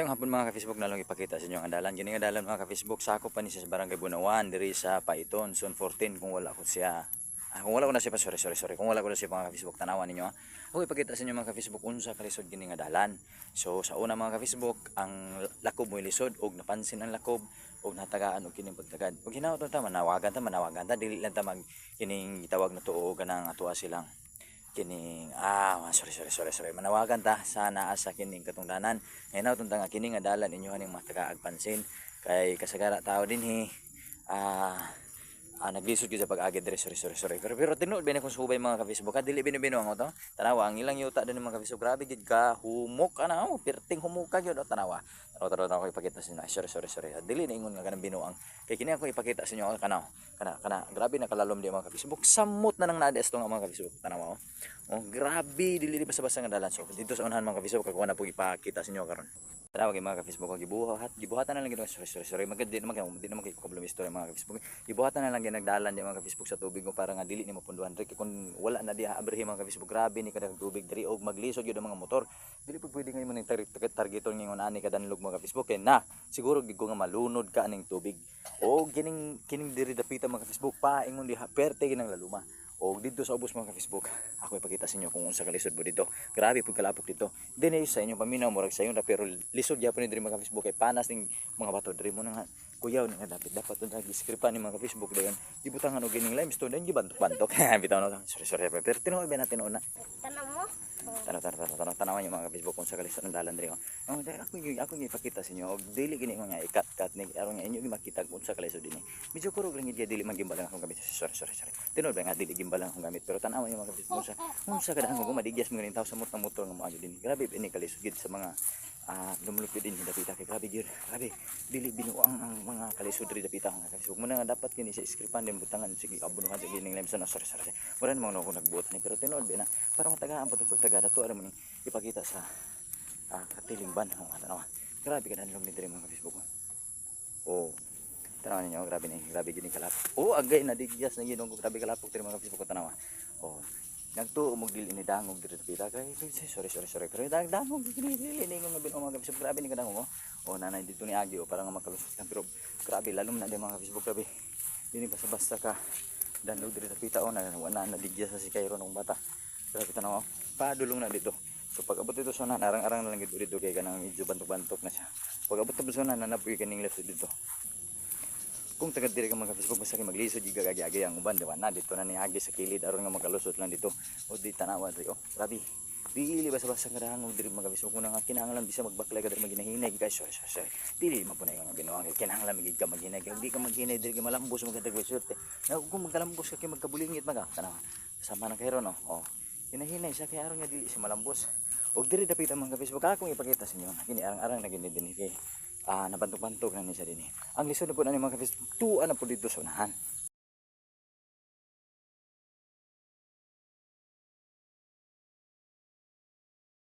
Maayong hapon mga ka-Facebook na lang ipakita sa inyo ang adalan. Gini nga adalan mga ka-Facebook, sakop pa ni sa Barangay Bunawan diri sa Paiton, Zone 14 kung wala ko siya. Kung wala ko na siya pa, sorry. Kung wala ko na siya mga ka-Facebook, tanawan ninyo ha. Ako ipakita sa inyo mga ka-Facebook unsa ka lisod gini nga adalan. So sa una mga ka-Facebook, ang lakob mo lisod og napansin ang lakob og natagaan og kining pagtagad. Og hinaot ta manawagan ta dili lang ta mag kining gitawag na tuo ganang atuwa silang kining sorry manawagan ta sana asa kining katungdanan ngayon tunta nga kining adalan inyo haning matagaag pansin kay kasagara tao dinhi naglisod gyud sa pag-agi dire sorry pero tinuod ba na kung subay mga ka-Facebook dili binibino ang to tanawa ang ilang yuta din mga ka-Facebook grabe gid ka humok ana perting humok ka gyud tanawa tanawa ko ipakita sa inyo sorry dili na ingon nga kanang binuang kay kini ako ipakita sa inyo kana grabe na kalalom di mga ka-Facebook samot na nang naades to nga mga ka-Facebook tanawa grabe dili basta-basta nga dalan so dito sa unahan mga ka-Facebook ako na po ipakita sa inyo karon tanawa kay mga ka-Facebook gibuhatan na lang gid sorry magdi naman kay problem istorya mga ka-Facebook gibuhatan na lang gid nagdalan di mga ka-Facebook sa tubig mo para nga dili nimo punduhan kay kung wala na di aberhi mga ka-Facebook grabe ni kada tubig diri og maglisod gyud ang mga motor dili pud pwede ngayon ning targeton ningon ani kadanlog mga ka-Facebook kay na siguro gid ko nga malunod ka aning tubig o kining diri dapita mga ka-Facebook pa ingon diha perte ginang laluma o dito sa ubos mga ka-Facebook ako ipakita sa inyo kung unsa ka lisod mo dito grabe pud kalapok dito dinay sa inyo paminaw murag sa inyo na pero lisod gyapon ni diri mga ka-Facebook kay panas ning mga bato diri mo na nga kuyaw nga dapat tud giskripan ni mga ka-Facebook dayon gibutangan og gining limestone den gibantok bitaw na sorry pero tinuod ba natin una Tanong mo? tanawan yung mga ka-Facebook kung sa kalisod ng dalan diri ako ipakita sa inyo og dili gini mga ikat ni aron nga inyo makita kung sa kalisod dinhi medyo kurog lang gid dili magimbalang akong gamit sorry tinuod ba nga dili gimbalang akong gamit pero tanawan yung mga ka-Facebook unsa kada ang madigyas mo ganin tawo sa motor nga moadyo dinhi grabe ini kalisod gid sa mga lumulupid din dapita kay grabe dili binuang ang mga kalisod diri dapita nga Facebook mo na nga dapat kini sa skripan din butangan sige abunuhan sa gining limestone sorry wala namang ako nagbuot ni pero tinuod ba na para matagaan pa pagtaga dato ara mo ni ipakita sa katiling ban tanawa grabe ka danlog ni diri mga Facebook tanawa ninyo grabe gini kalapok agay na digyas na ginong grabe kalapok diri mga Facebook tanawa nagtuo mo dili ni dangog diri dapita kay sorry pero dangog dili ni nga bin mga Facebook grabe ni kadangog nanay dito ni agi para nga makalusot kan pero grabe lalom na di mga Facebook grabe dili basta ka danlog diri dapita na nadigya sa si Cairo ng bata grabe tanaw padulong na dito so pag abot dito sa arang-arang na lang dito kay kanang medyo bantok na siya pag abot sa na nanapoy kaning left dito kung taga diri ka mga Facebook basta kay maglisod gigagagi ang uban diwa na dito na niagi sa kilid aron nga makalusot lang dito di tanawa diri grabe dili basta-basta nga dahang diri mga Facebook na nga kinahanglan bisa magbaklay ka diri maginahinay guys sorry dili mapunay nga ginawa kay kinahanglan magig ka maghinay kay di ka maghinay diri ka malambos magadag swerte na kung magkalambos ka kay magkabulingit maga tanawa sama na kay ron hinahinay sa kay aron nga dili si malambos og diri dapit ang mga Facebook akong ipakita sa inyo kini arang-arang na gini dinhi kay nabantok-bantok na ni sa dinhi ang lisod na po na mga ka-Facebook tuwa na po dito sa unahan